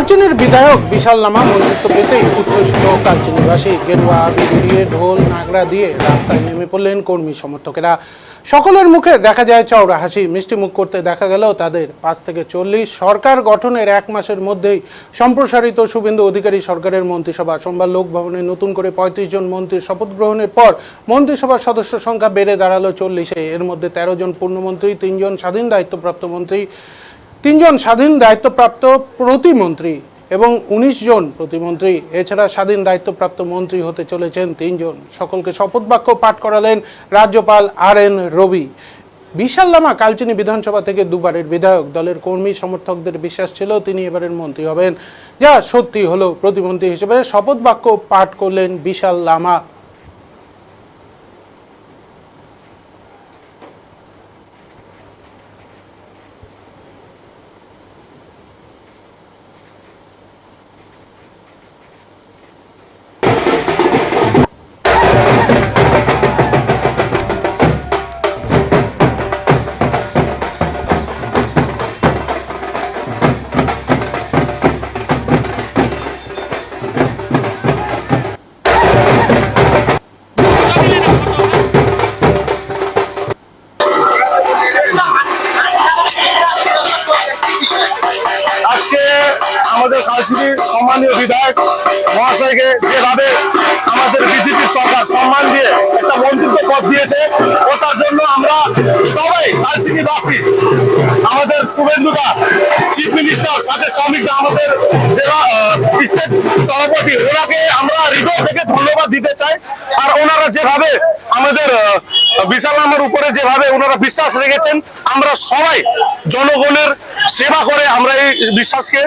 কালচিনির বিধায়ক বিশাল লামা মন্ত্রিত্ব পেতেই উচ্ছ্বসিত কালচিনিবাসী। গেরুয়া আবির উড়িয়ে ঢোল নাগড়া দিয়ে রাস্তায় নেমে পড়লেন কর্মী সমর্থকেরা। সকলের মুখে দেখা যায় চওড়া হাসি, মিষ্টি মুখ করতে দেখা গেল তাদের 5 থেকে 40 সরকার গঠনের 1 মাসের মধ্যেই সম্প্রসারিত শুভেন্দু অধিকারী সরকারের মন্ত্রিসভা। সোমবার লোকভবনে নতুন করে 35 জন মন্ত্রীর শপথ গ্রহণের পর মন্ত্রিসভার সদস্য সংখ্যা বেড়ে দাঁড়ালো 40-এ। এর মধ্যে 13 জন পূর্ণমন্ত্রী, 3 জন স্বাধীন দায়িত্বপ্রাপ্ত মন্ত্রী, 3 জন স্বাধীন দায়িত্বপ্রাপ্ত প্রতিমন্ত্রী এবং 19 জন প্রতিমন্ত্রী। এছাড়া স্বাধীন দায়িত্বপ্রাপ্ত মন্ত্রী হতে চলেছেন 3 জন। সকলকে শপথ বাক্য পাঠ করালেন রাজ্যপাল RN রবি। বিশাল লামা কালচিনি বিধানসভা থেকে দুবারের বিধায়ক। দলের কর্মী সমর্থকদের বিশ্বাস ছিল তিনি এবারের মন্ত্রী হবেন, যা সত্যি হলো। প্রতিমন্ত্রী হিসেবে শপথ বাক্য পাঠ করলেন বিশাল লামা। আজকে আমাদের কালচিনির সম্মানীয় বিধায়ক মহাশয়কে যেভাবে আমাদের বিজেপি সরকার সম্মান দিয়ে একটা মন্ত্রিত্ব পদ দিয়েছে, ও তার জন্য আমরা সবাই কালচিনিবাসী, আমাদের শুভেন্দুদা চিফ মিনিস্টার, সাথে শ্রমিকদা, আমাদের জেলা স্টেট সভাপতি, ওনাকে আমরা হৃদয় থেকে ধন্যবাদ দিতে চাই। আর ওনারা যেভাবে আমাদের বিশাল লামার উপরে যেভাবে ওনারা বিশ্বাস রেখেছেন, আমরা সবাই জনগণের সেবা করে আমরা এই বিশ্বাসকে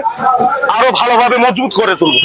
আরো ভালোভাবে মজবুত করে তুলব।